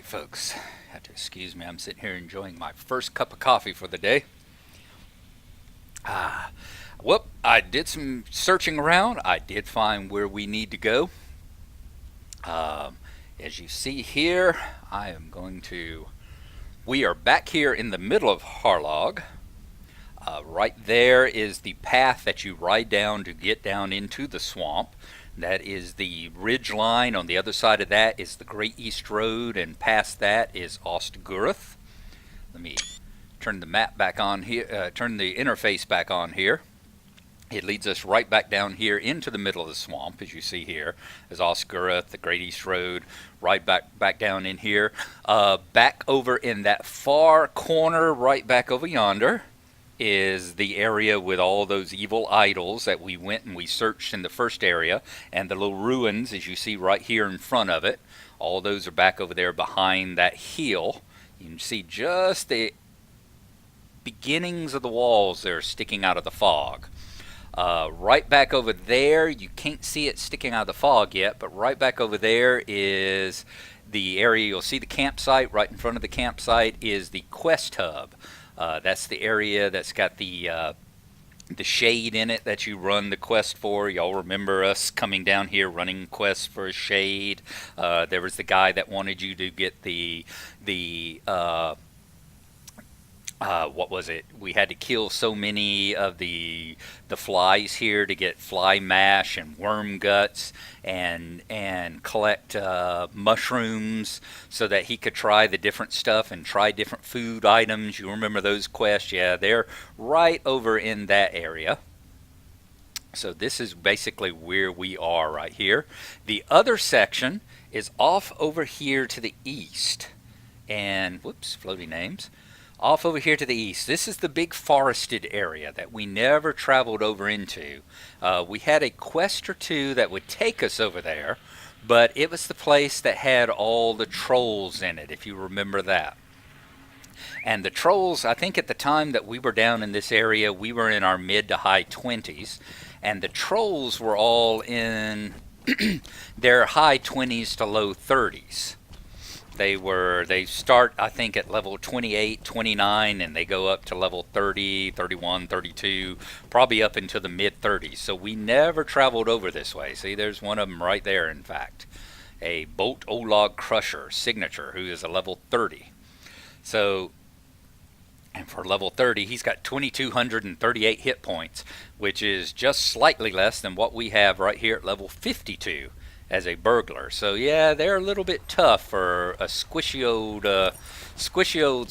folks. Have to excuse me. I'm sitting here enjoying my first cup of coffee for the day. Well, I did some searching around. I did find where we need to go. Um, as you see here, I am going to. We are back here in the middle of Harlog. Right there is the path that you ride down to get down into the swamp. That is the ridge line. On the other side of that is the Great East Road, and past that is Ostgurth. Let me turn the map back on here, turn the interface back on here. It leads us right back down here into the middle of the swamp, as you see here. There's Ostgurth, the Great East Road, right back down in here. Back over in that far corner, right back over yonder, is the area with all those evil idols that we went and we searched in the first area, and the little ruins, as you see right here in front of it. All those are back over there behind that hill. You can see just the beginnings of the walls there sticking out of the fog. Right back over there, you can't see it sticking out of the fog yet, but right back over there is the area. You'll see the campsite. Right in front of the campsite is the quest hub. That's the area that's got the shade in it that you run the quest for. Y'all remember us coming down here running quests for a shade. There was the guy that wanted you to get the what was it? We had to kill so many of the flies here to get fly mash and worm guts, and collect mushrooms so that he could try the different stuff and try different food items. You remember those quests? Yeah, they're right over in that area. So this is basically where we are right here. The other section is off over here to the east. And, whoops, floaty names. Off over here to the east. This is the big forested area that we never traveled over into. We had a quest or two that would take us over there, but it was the place that had all the trolls in it, if you remember that. And the trolls, I think at the time that we were down in this area, we were in our mid to high 20s, and the trolls were all in their high 20s to low 30s. They start, I think, at level 28, 29, and they go up to level 30, 31, 32, probably up into the mid 30s. So we never traveled over this way. See, there's one of them right there, in fact. A Bolt Olag Crusher signature, who is a level 30. So, and for level 30, he's got 2,238 hit points, which is just slightly less than what we have right here at level 52. As a burglar. So yeah, they're a little bit tough for a squishy old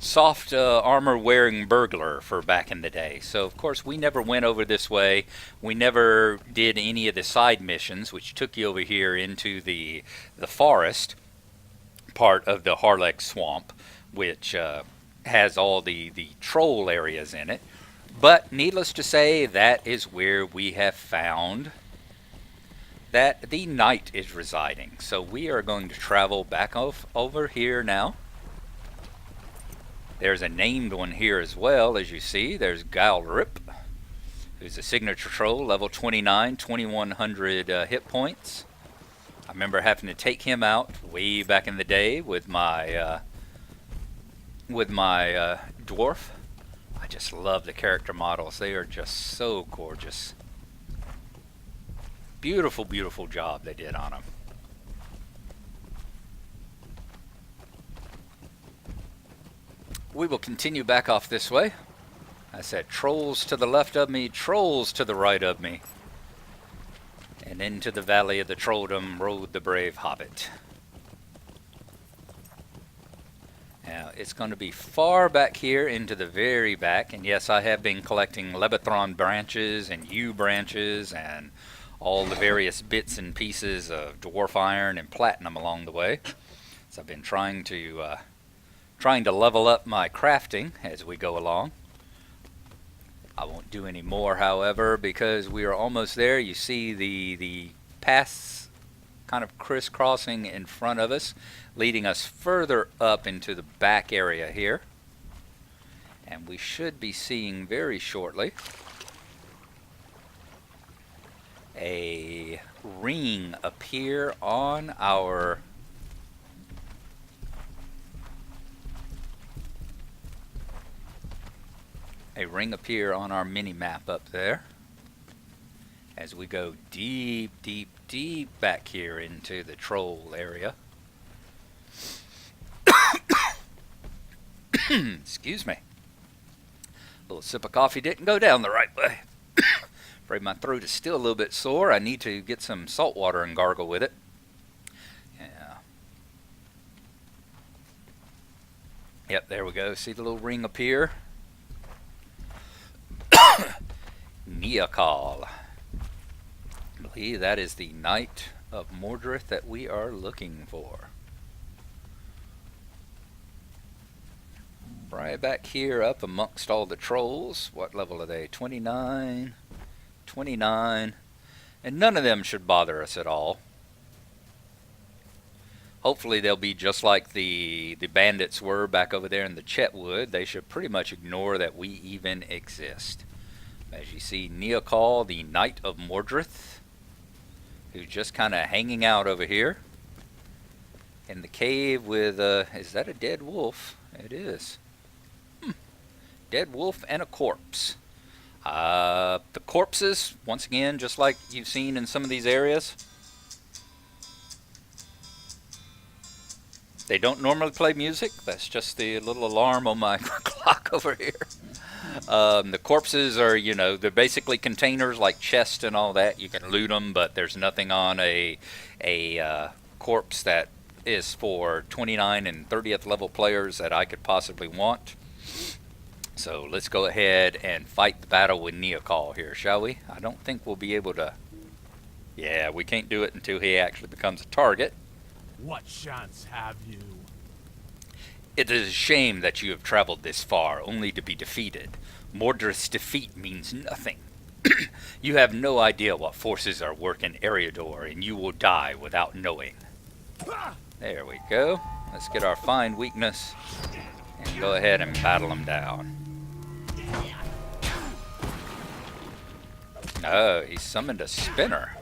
soft armor wearing burglar for back in the day. So of course we never went over this way. We never did any of the side missions, which took you over here into the forest part of the Harlech swamp, which has all the troll areas in it. But needless to say, that is where we have found that the knight is residing. So we are going to travel back over here now. There's a named one here as well, as you see. There's Galrip, who's a signature troll, level 29, 2100 hit points. I remember having to take him out way back in the day with my dwarf. I just love the character models. They are just so gorgeous. Beautiful, beautiful job they did on them. We will continue back off this way. I said trolls to the left of me, trolls to the right of me. And into the valley of the trolldom rode the brave hobbit. Now, it's going to be far back here into the very back. And yes, I have been collecting Lebathron branches and yew branches and all the various bits and pieces of dwarf iron and platinum along the way. So I've been trying to level up my crafting as we go along. I won't do any more, however, because we are almost there. You see the paths kind of crisscrossing in front of us, leading us further up into the back area here. And we should be seeing very shortly a ring appear on our a ring appear on our mini map up there as we go deep, deep, deep back here into the troll area. Excuse me. A little sip of coffee didn't go down the right way. Afraid my throat is still a little bit sore. I need to get some salt water and gargle with it. Yeah. Yep, there we go. See the little ring appear? Neokal. I believe that is the Knight of Mordirith that we are looking for. Right back here up amongst all the trolls. What level are they? 29, 29. And none of them should bother us at all. Hopefully they'll be just like the bandits were back over there in the Chetwood. They should pretty much ignore that we even exist. As you see, Neokal, the Knight of Mordirith, who's just kind of hanging out over here in the cave with, is that a dead wolf? It is. Dead wolf and a corpse. The corpses, once again, just like you've seen in some of these areas, they don't normally play music. That's just the little alarm on my clock over here. The corpses are, you know, they're basically containers like chests and all that. You can loot them, but there's nothing on a corpse that is for 29 and 30th level players that I could possibly want. So let's go ahead and fight the battle with Neokal here, shall we? I don't think we'll be able to... Yeah, we can't do it until he actually becomes a target. What chance have you? It is a shame that you have traveled this far, only to be defeated. Mordirith's defeat means nothing. You have no idea what forces are working Eriador, and you will die without knowing. There we go. Let's get our find weakness, and go ahead and battle him down. Oh, he summoned a spinner.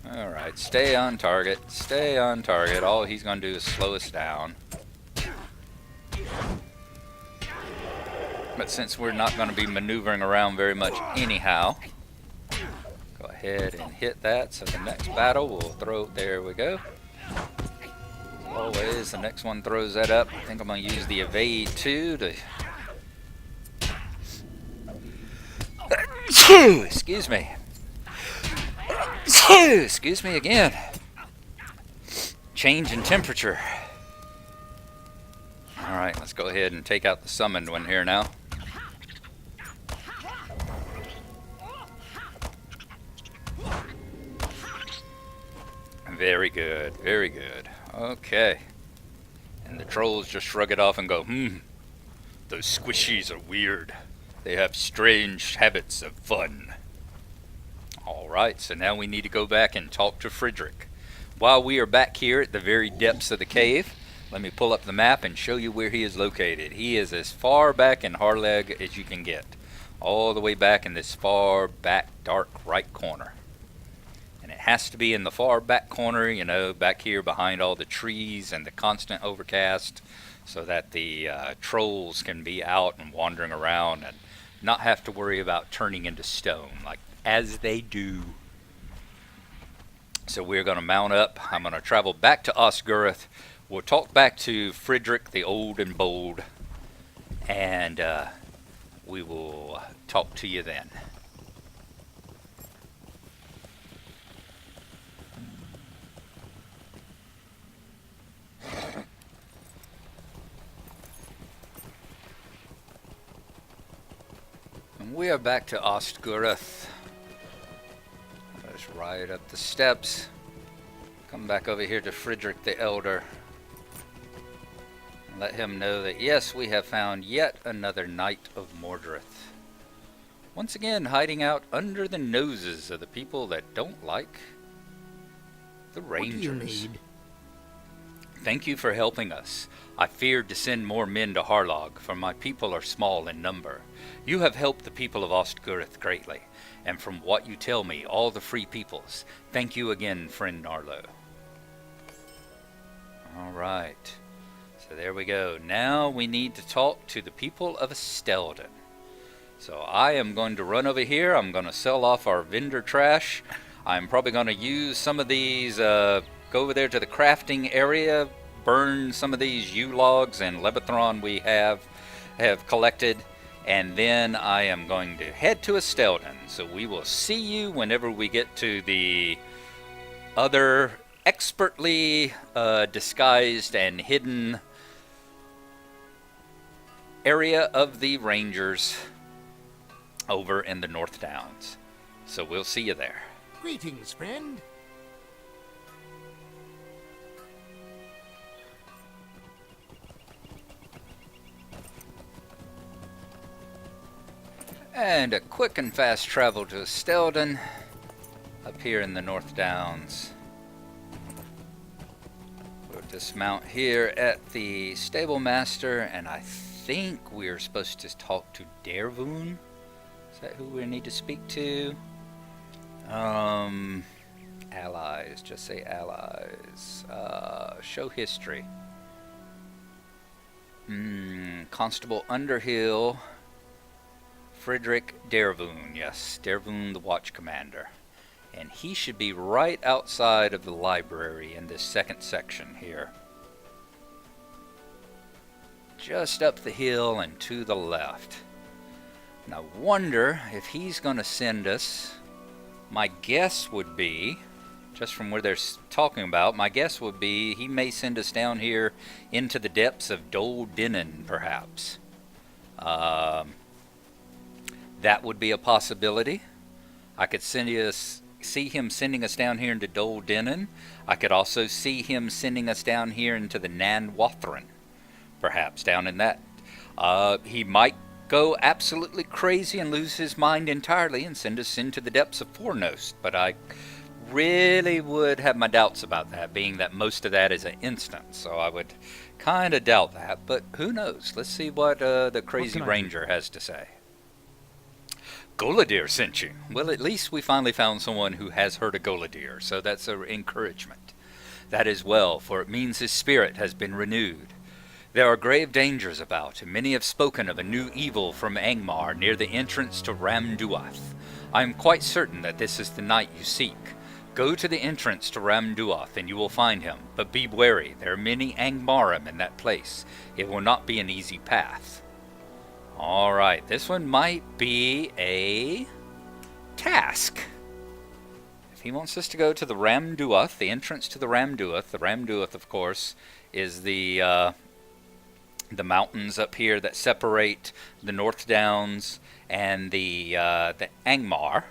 Alright, stay on target. Stay on target. All he's going to do is slow us down. But since we're not going to be maneuvering around very much anyhow, go ahead and hit that. So the next battle we'll throw... There we go. As always, the next one throws that up. I think I'm going to use the evade too to... Excuse me. Excuse me again. Change in temperature. Alright, let's go ahead and take out the summoned one here now. Very good, very good. Okay. And the trolls just shrug it off and go, those squishies are weird. They have strange habits of fun. Alright, so now we need to go back and talk to Frederick. While we are back here at the very depths of the cave, let me pull up the map and show you where he is located. He is as far back in Harleg as you can get. All the way back in this far back dark right corner. And it has to be in the far back corner, you know, back here behind all the trees and the constant overcast, so that the trolls can be out and wandering around and not have to worry about turning into stone, like as they do. So we're going to mount up. I'm going to travel back to Osgurth. We'll talk back to Frederick the Old and Bold, and we will talk to you then. And we are back to Osgurth. Let's ride up the steps. Come back over here to Frederick the Elder. And let him know that yes, we have found yet another Knight of Mordirith. Once again, hiding out under the noses of the people that don't like the Rangers. What do you need? Thank you for helping us. I feared to send more men to Harlog, for my people are small in number. You have helped the people of Osgurth greatly, and from what you tell me, all the free peoples. Thank you again, friend Gnarlo. Alright, so there we go. Now we need to talk to the people of Estelden. So I am going to run over here. I'm going to sell off our vendor trash. I'm probably going to use some of these, go over there to the crafting area, burn some of these yew logs and Levithron we have collected, and then I am going to head to Estelden. So we will see you whenever we get to the other expertly disguised and hidden area of the Rangers over in the North Downs. So we'll see you there. Greetings, friend. And a quick and fast travel to Estelden, up here in the North Downs. We'll dismount here at the stable master, and I think we're supposed to talk to Dervoon. Is that who we need to speak to? Allies. Just say allies. Show history. Constable Underhill. Frederick Dervoon. Yes, Dervoon the Watch Commander. And he should be right outside of the library in this second section here. Just up the hill and to the left. And I wonder if he's going to send us, my guess would be, just from where they're talking about, my guess would be he may send us down here into the depths of Dol Dinan, perhaps. That would be a possibility. I could see him sending us down here into Dol Dinan. I could also see him sending us down here into the Nan Wathran, perhaps, down in that. He might go absolutely crazy and lose his mind entirely and send us into the depths of Fornost, but I really would have my doubts about that, being that most of that is an instance, so I would kind of doubt that, but who knows? Let's see what the crazy ranger has to say. Golodir sent you. Well, at least we finally found someone who has heard of Golodir, so that's an encouragement. That is well, for it means his spirit has been renewed. There are grave dangers about, and many have spoken of a new evil from Angmar near the entrance to Ramduath. I am quite certain that this is the knight you seek. Go to the entrance to Ramduath, and you will find him, but be wary. There are many Angmarim in that place. It will not be an easy path. Alright, this one might be a task. If he wants us to go to the Ramduath, the entrance to the Ramduath, of course, is the mountains up here that separate the North Downs and the Angmar.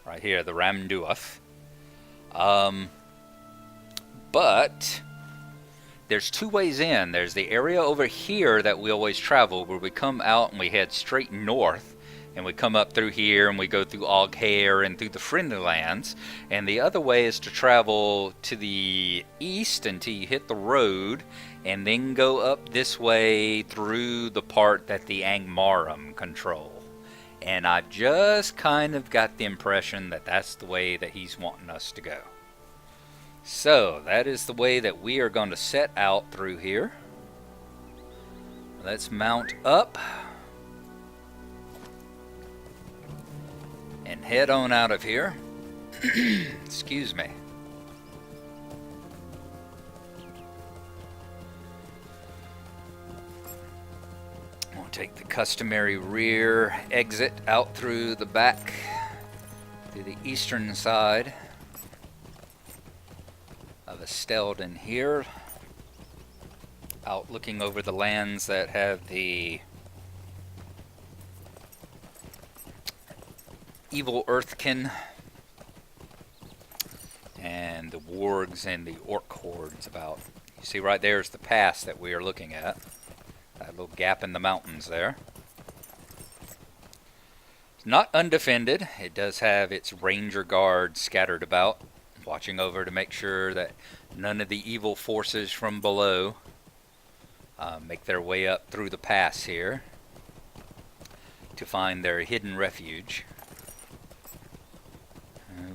Right here, the Ramduath. But there's two ways in. There's the area over here that we always travel, where we come out and we head straight north, and we come up through here and we go through Oghair and through the Friendly Lands. And the other way is to travel to the east until you hit the road, and then go up this way through the part that the Angmarim control. And I've just kind of got the impression that that's the way that he's wanting us to go. So, that is the way that we are going to set out through here. Let's mount up and head on out of here. Excuse me. We'll take the customary rear exit out through the back, through the eastern side of Estelden here, out looking over the lands that have the evil earthkin and the wargs and the orc hordes about. You see right there is the pass that we are looking at, that little gap in the mountains there. It's not undefended. It does have its ranger guards scattered about, watching over to make sure that none of the evil forces from below make their way up through the pass here to find their hidden refuge.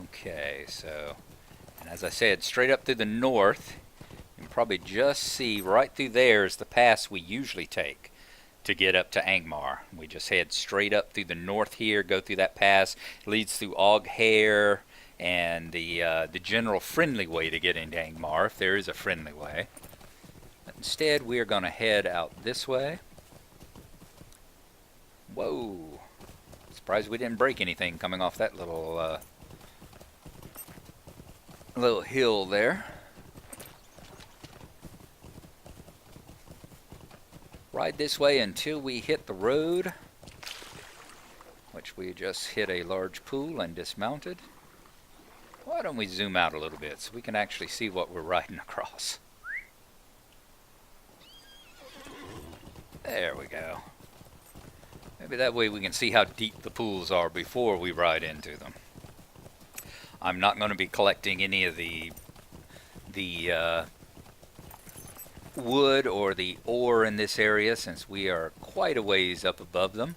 Okay, so, and as I said, straight up through the north, you can probably just see right through there is the pass we usually take. to get up to Angmar. We just head straight up through the north here, go through that pass, leads through Oghair, and the general friendly way to get into Angmar, if there is a friendly way. But instead, we are going to head out this way. Whoa. Surprised we didn't break anything coming off that little hill there. Ride this way until we hit the road, which we just hit a large pool and dismounted. Why don't we zoom out a little bit so we can actually see what we're riding across? There we go. Maybe that way we can see how deep the pools are before we ride into them. I'm not going to be collecting any of the wood or the ore in this area since we are quite a ways up above them.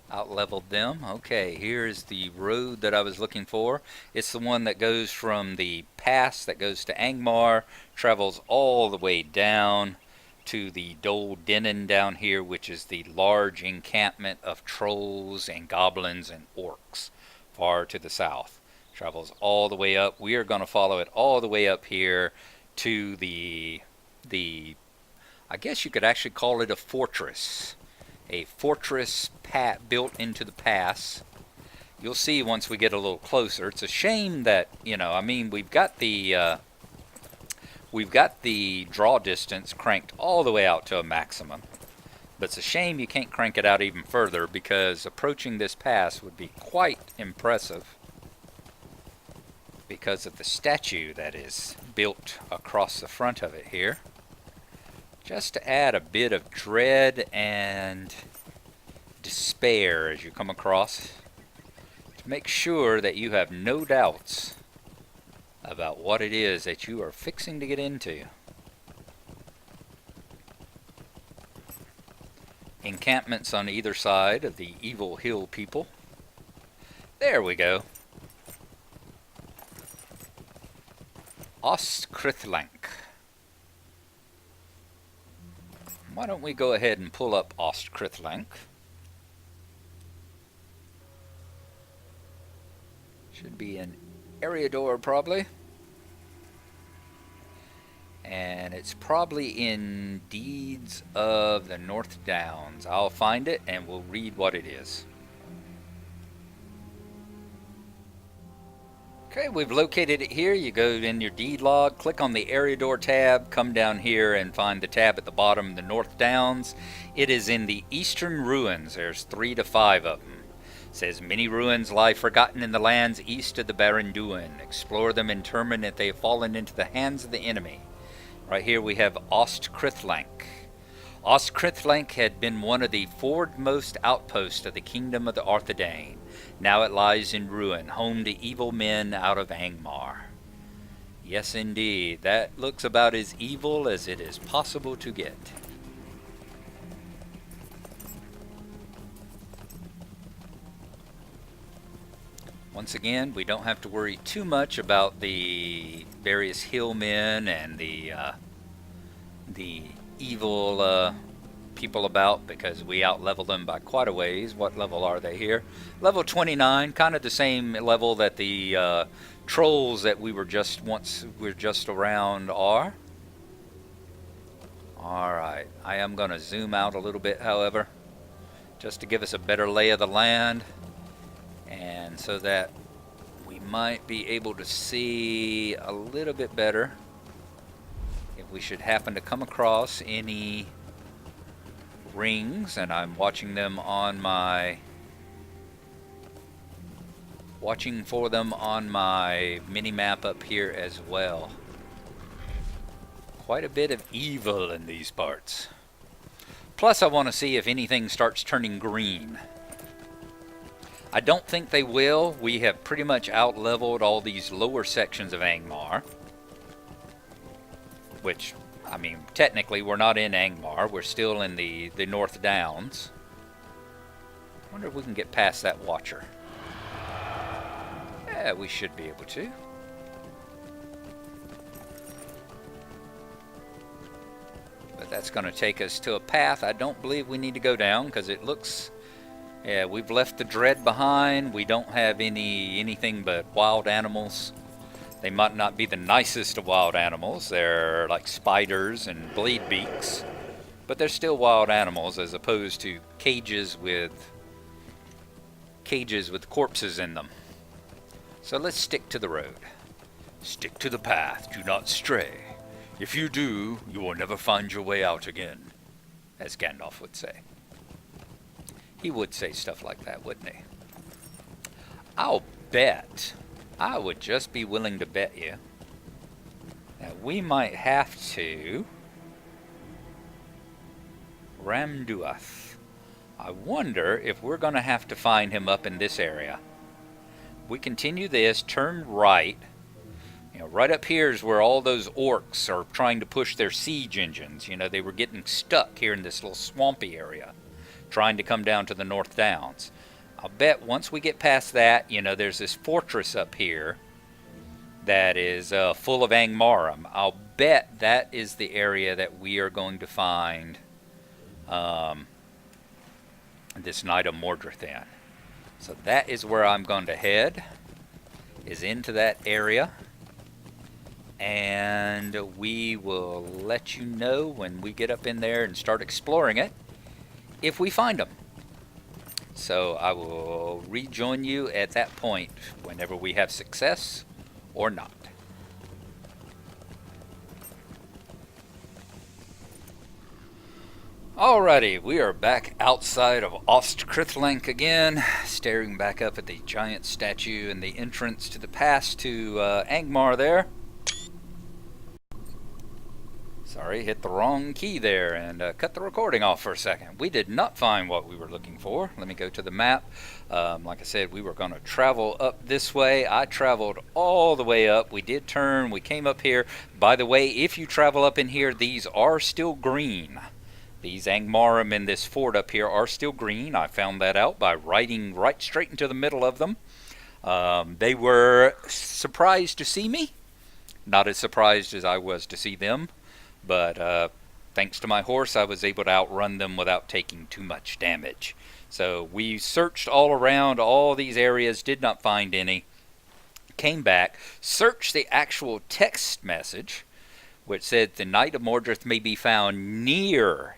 Out-leveled them. Okay, here's the road that I was looking for. It's the one that goes from the pass that goes to Angmar, travels all the way down to the Dol Dennen down here, which is the large encampment of trolls and goblins and orcs far to the south. Travels all the way up. We are going to follow it all the way up here to the I guess you could actually call it a fortress. A fortress built into the pass. You'll see once we get a little closer. It's a shame that, I mean, we've got the draw distance cranked all the way out to a maximum. But it's a shame you can't crank it out even further because approaching this pass would be quite impressive because of the statue that is built across the front of it here. Just to add a bit of dread and despair as you come across, to make sure that you have no doubts about what it is that you are fixing to get into. Encampments on either side of the evil hill people. There we go. Ostkrithlank. Why don't we go ahead and pull up Ostkrithlank? Should be in Eriador probably. And it's probably in Deeds of the North Downs. I'll find it and we'll read what it is. Okay, we've located it here. You go in your deed log, click on the Eriador tab, come down here and find the tab at the bottom, the North Downs. It is in the eastern ruins. There's 3 to 5 of them. It says, many ruins lie forgotten in the lands east of the Baranduin. Explore them and determine if they have fallen into the hands of the enemy. Right here we have Ostkrithlank. Ostkrithlank had been one of the foremost outposts of the kingdom of the Arthedain. Now it lies in ruin, home to evil men out of Angmar. Yes, indeed. That looks about as evil as it is possible to get. Once again, we don't have to worry too much about the various hillmen and the evil people about because we out-level them by quite a ways. What level are they here? Level 29, kind of the same level that the trolls that we were just around are. Alright, I am going to zoom out a little bit, however, just to give us a better lay of the land, and so that we might be able to see a little bit better if we should happen to come across any rings. And I'm watching them on my for them on my mini map up here as well. Quite a bit of evil in these parts. Plus I want to see if anything starts turning green. I don't think they will. We have pretty much out-leveled all these lower sections of Angmar. Which, I mean, technically we're not in Angmar. We're still in the North Downs. I wonder if we can get past that Watcher. Yeah, we should be able to. But that's going to take us to a path I don't believe we need to go down, because it looks... Yeah, we've left the dread behind. We don't have anything but wild animals. They might not be the nicest of wild animals. They're like spiders and blade beaks. But they're still wild animals, as opposed to cages with corpses in them. So let's stick to the road. Stick to the path, do not stray. If you do, you will never find your way out again, as Gandalf would say. He would say stuff like that, wouldn't he? I'll bet, I would just be willing to bet you, that we might have to Ramduath. I wonder if we're going to have to find him up in this area. We continue this, turn right. You know, right up here is where all those orcs are trying to push their siege engines. You know, they were getting stuck here in this little swampy area, trying to come down to the North Downs. I'll bet once we get past that, you know, there's this fortress up here that is full of Angmar. I'll bet that is the area that we are going to find this Knight of Mordirith in. So that is where I'm going to head, is into that area. And we will let you know when we get up in there and start exploring it, if we find them. So I will rejoin you at that point whenever we have success or not. Alrighty, we are back outside of Ostkrithlaink again, staring back up at the giant statue and the entrance to the pass to Angmar there. Sorry, hit the wrong key there and cut the recording off for a second. We did not find what we were looking for. Let me go to the map. Like I said, we were going to travel up this way. I traveled all the way up. We did turn. We came up here. By the way, if you travel up in here, these are still green. These Angmarim in this fort up here are still green. I found that out by riding right straight into the middle of them. They were surprised to see me. Not as surprised as I was to see them. But thanks to my horse, I was able to outrun them without taking too much damage. So we searched all around all these areas, did not find any. Came back, searched the actual text message, which said the Knight of Mordirith may be found near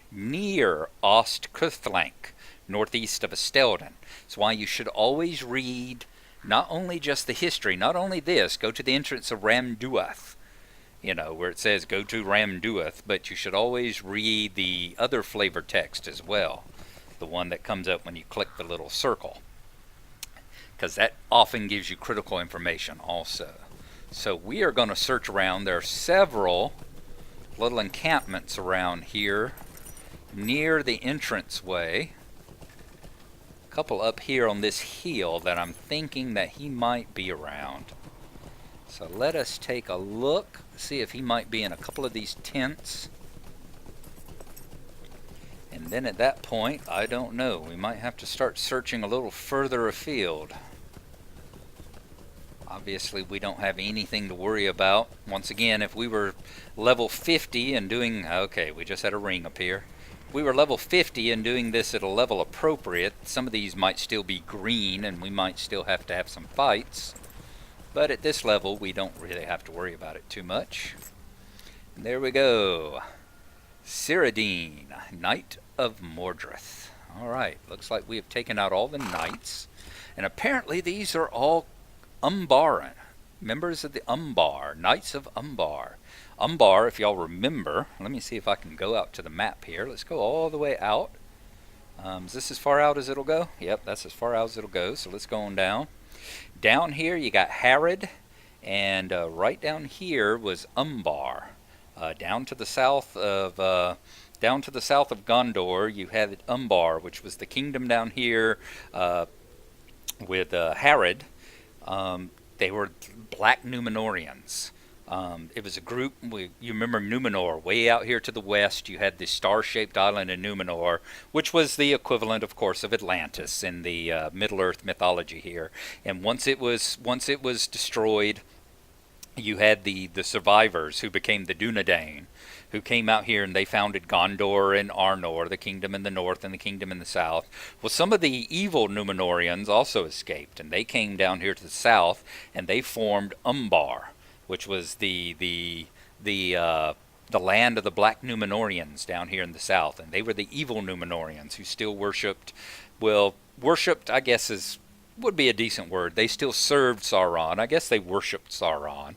Ostkrithlaink, northeast of Estelden. That's why you should always read not only just the history, not only this, go to the entrance of Ramduath. You know, where it says go to Ramduath, but you should always read the other flavor text as well. The one that comes up when you click the little circle. Because that often gives you critical information also. So we are going to search around. There are several little encampments around here near the entranceway. A couple up here on this hill that I'm thinking that he might be around. So let us take a look, see if he might be in a couple of these tents. And then at that point, I don't know, we might have to start searching a little further afield. Obviously, we don't have anything to worry about. Once again, if we were level 50 and doing... Okay, we just had a ring up here. If we were level 50 and doing this at a level appropriate, some of these might still be green and we might still have to have some fights. But at this level, we don't really have to worry about it too much. And there we go. Cyrodiil, Knight of Mordirith. Alright, looks like we have taken out all the knights. And apparently these are all Umbaran. Members of the Umbar. Knights of Umbar. Umbar, if y'all remember, let me see if I can go out to the map here. Let's go all the way out. Is this as far out as it'll go? Yep, that's as far out as it'll go. So let's go on down. Down here you got Harad, and right down here was Umbar. Down to the south of Gondor, you had Umbar, which was the kingdom down here with Harad. They were black Númenóreans. It was a group, you remember Númenor, way out here to the west, you had this star-shaped island in Númenor, which was the equivalent, of course, of Atlantis in the Middle-earth mythology here. And once it was destroyed, you had the survivors who became the Dunedain, who came out here and they founded Gondor and Arnor, the kingdom in the north and the kingdom in the south. Well, some of the evil Númenóreans also escaped, and they came down here to the south, and they formed Umbar, which was the land of the Black Númenóreans down here in the south, and they were the evil Númenóreans who still worshipped, I guess would be a decent word. They still served Sauron. I guess they worshipped Sauron,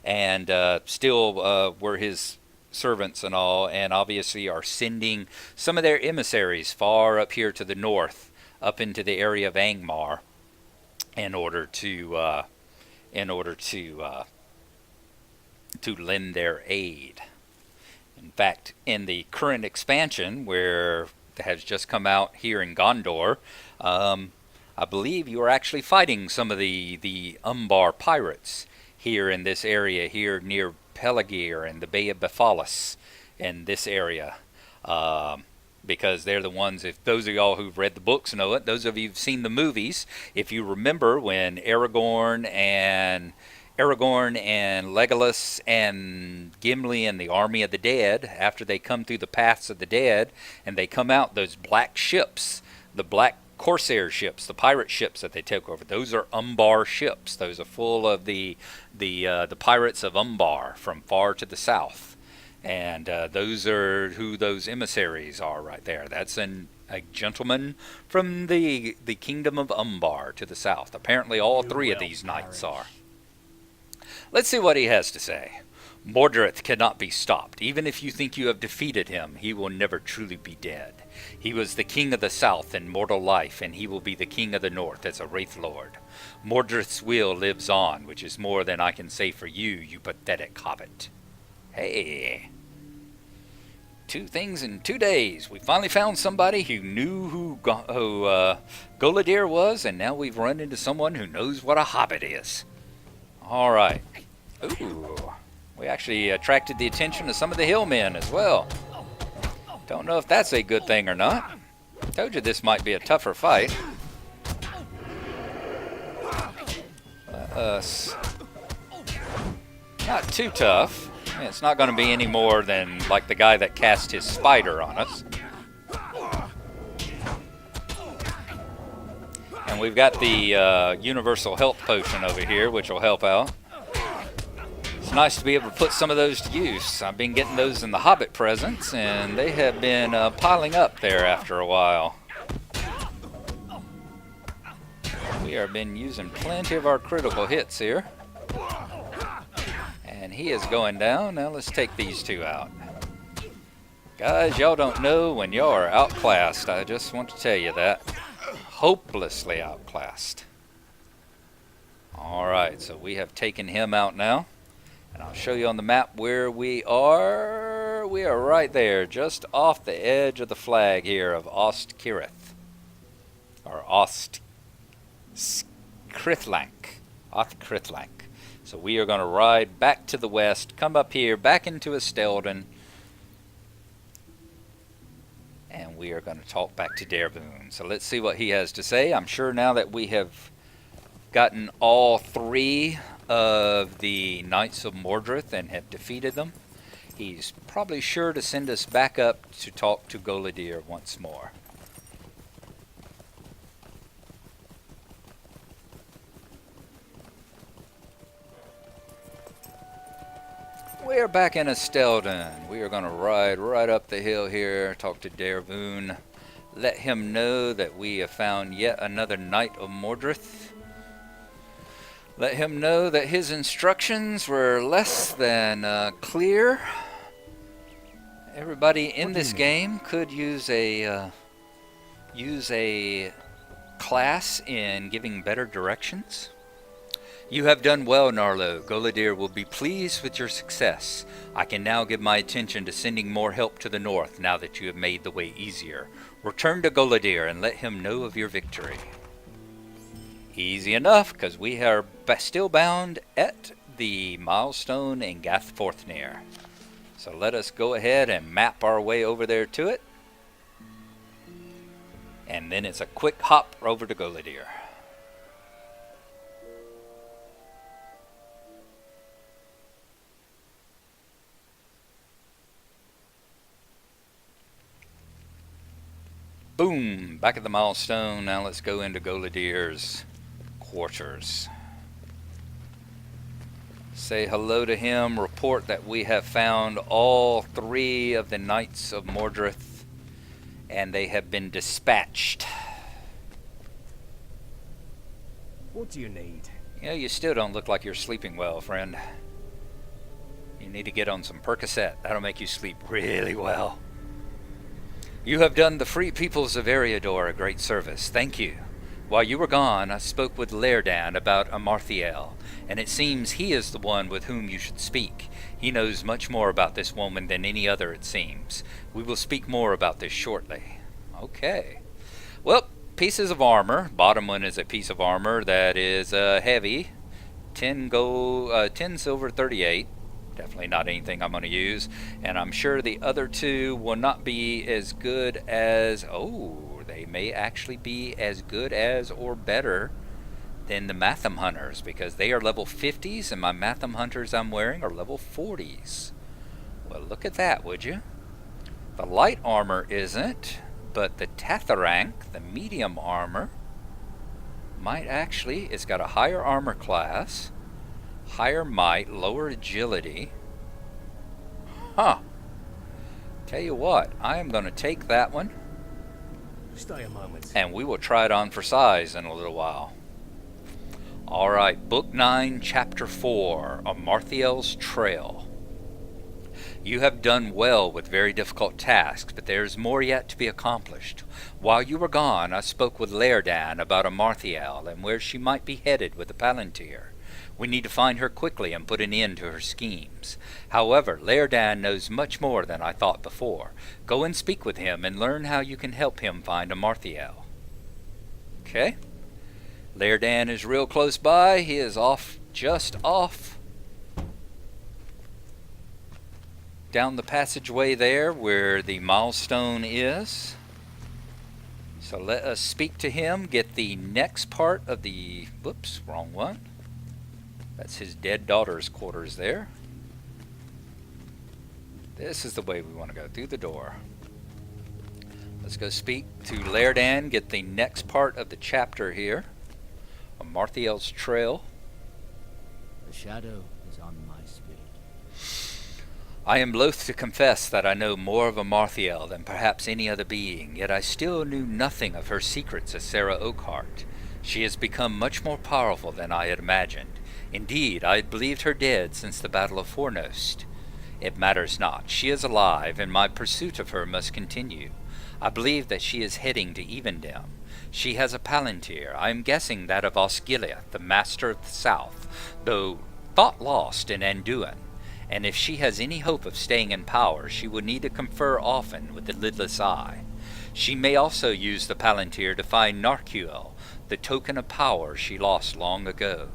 and still were his servants and all, and obviously are sending some of their emissaries far up here to the north, up into the area of Angmar, in order to lend their aid. In fact, in the current expansion, where has just come out here in Gondor, I believe you are actually fighting some of the Umbar pirates here in this area here near Peligir and the Bay of Bephalis in this area. Because they're the ones, if those of y'all who've read the books know it, those of you who've seen the movies, if you remember when Aragorn and Legolas and Gimli and the army of the dead, after they come through the paths of the dead, and they come out, those black ships, the black corsair ships, the pirate ships that they took over, those are Umbar ships. Those are full of the pirates of Umbar from far to the south. And those are who those emissaries are right there. That's a gentleman from the kingdom of Umbar to the south. Apparently all three of these knights are. Let's see what he has to say. Mordirith cannot be stopped. Even if you think you have defeated him, he will never truly be dead. He was the king of the south in mortal life, and he will be the king of the north as a wraith lord. Mordirith's will lives on, which is more than I can say for you, you pathetic hobbit. Hey. 2 things in 2 days. We finally found somebody who knew who Golodir was, and now we've run into someone who knows what a hobbit is. All right. Ooh. We actually attracted the attention of some of the hillmen as well. Don't know if that's a good thing or not. Told you this might be a tougher fight. Let us... Not too tough. I mean, it's not going to be any more than like the guy that cast his spider on us. And we've got the universal health potion over here, which will help out. It's nice to be able to put some of those to use. I've been getting those in the Hobbit presents, and they have been piling up there after a while. We have been using plenty of our critical hits here. And he is going down. Now let's take these 2 out. Guys, y'all don't know when y'all are outclassed. I just want to tell you that. Hopelessly outclassed. Alright, so we have taken him out now. And I'll show you on the map where we are. We are right there, just off the edge of the flag here of Ostkirith. Or Ostkirithlank. So we are going to ride back to the west, come up here, back into Estelden. And we are going to talk back to Dervoon. So let's see what he has to say. I'm sure now that we have gotten all 3 of the Knights of Mordirith and have defeated them, he's probably sure to send us back up to talk to Golodir once more. We are back in Estelden. We are going to ride right up the hill here, talk to Dervoon, let him know that we have found yet another Knight of Mordirith. Let him know that his instructions were less than clear. Everybody in this game could use a class in giving better directions. You have done well, Gnarlo. Golodir will be pleased with your success. I can now give my attention to sending more help to the north now that you have made the way easier. Return to Golodir and let him know of your victory. Easy enough, because we are still bound at the milestone in Gathforthnir. So let us go ahead and map our way over there to it. And then it's a quick hop over to Golodir. Boom! Back at the milestone. Now let's go into Golodir's quarters. Say hello to him. Report that we have found all 3 of the Knights of Mordirith, and they have been dispatched. What do you need? Yeah, you still don't look like you're sleeping well, friend. You need to get on some Percocet. That'll make you sleep really well. You have done the free peoples of Eriador a great service. Thank you. While you were gone, I spoke with Lairdan about Amarthiel, and it seems he is the one with whom you should speak. He knows much more about this woman than any other, it seems. We will speak more about this shortly. Okay. Well, pieces of armor. Bottom one is a piece of armor that is heavy. 10 silver, 38. Definitely not anything I'm going to use. And I'm sure the other 2 will not be as good as... Oh, they may actually be as good as or better than the Matham Hunters, because they are level 50s and my Matham Hunters I'm wearing are level 40s. Well, look at that, would you? The light armor isn't, but the Tatharank, the medium armor, might actually... It's got a higher armor class, higher might, lower agility. Huh. Tell you what, I am going to take that one. Stay a moment. And we will try it on for size in a little while. Alright, Book 9, Chapter 4, Amarthiel's Trail. You have done well with very difficult tasks, but there is more yet to be accomplished. While you were gone, I spoke with Lairdan about Amarthiel and where she might be headed with the Palantir. We need to find her quickly and put an end to her schemes. However, Lairdan knows much more than I thought before. Go and speak with him and learn how you can help him find Amarthiel. Okay. Lairdan is real close by. He is just off down the passageway there where the milestone is. So let us speak to him, get the next part of the... Whoops, wrong one. That's his dead daughter's quarters there. This is the way we want to go, through the door. Let's go speak to Lairdan, get the next part of the chapter here. Amarthiel's Trail. The shadow is on my spirit. I am loath to confess that I know more of Amarthiel than perhaps any other being, yet I still knew nothing of her secrets as Sarah Oakhart. She has become much more powerful than I had imagined. Indeed, I had believed her dead since the Battle of Fornost. It matters not. She is alive, and my pursuit of her must continue. I believe that she is heading to Evendem. She has a Palantir. I am guessing that of Osgiliath, the Master of the South, though thought lost in Anduin. And if she has any hope of staying in power, she will need to confer often with the Lidless Eye. She may also use the Palantir to find Narcuel, the token of power she lost long ago.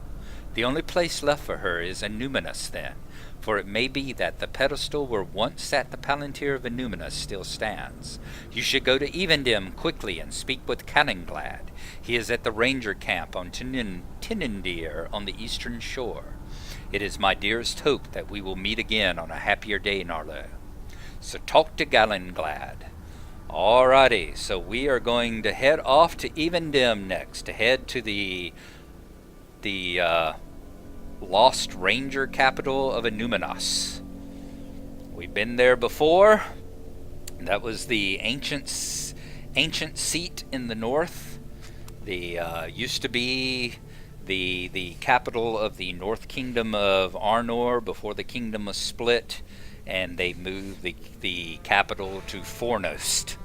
The only place left for her is Numinous then, for it may be that the pedestal where once sat the Palantir of Numinous still stands. You should go to Evendem quickly and speak with Canninglad. He is at the ranger camp on Tinnindir on the eastern shore. It is my dearest hope that we will meet again on a happier day, Gnarlo. So talk to Gallenglad. Alrighty, so we are going to head off to Evendem next, to head to the lost ranger capital of Numinos. We've been there before. That was the ancient seat in the north. The used to be the capital of the North Kingdom of Arnor before the kingdom was split, and they moved the capital to Fornost.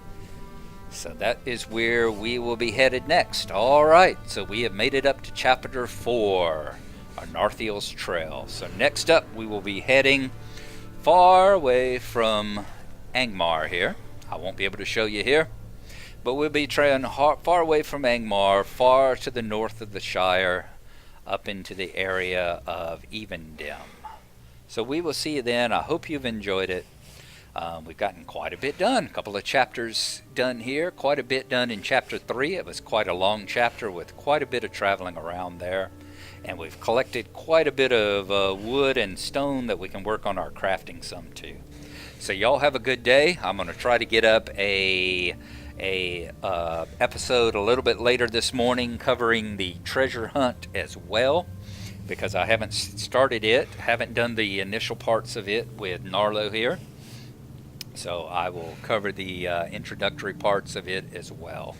So that is where we will be headed next. Alright, so we have made it up to chapter 4, Amarthiel's Trail. So next up we will be heading far away from Angmar here. I won't be able to show you here, but we'll be traveling far away from Angmar, far to the north of the Shire, up into the area of Evendem. So we will see you then. I hope you've enjoyed it. We've gotten quite a bit done. A couple of chapters done here. Quite a bit done in chapter 3. It was quite a long chapter with quite a bit of traveling around there. And we've collected quite a bit of wood and stone that we can work on our crafting some too. So y'all have a good day. I'm going to try to get up a a episode a little bit later this morning covering the treasure hunt as well, because I haven't started it, haven't done the initial parts of it with Gnarlo here. So I will cover the introductory parts of it as well.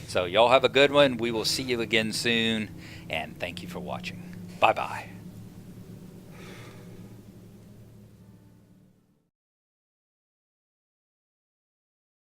So y'all have a good one. We will see you again soon, and thank you for watching. Bye-bye.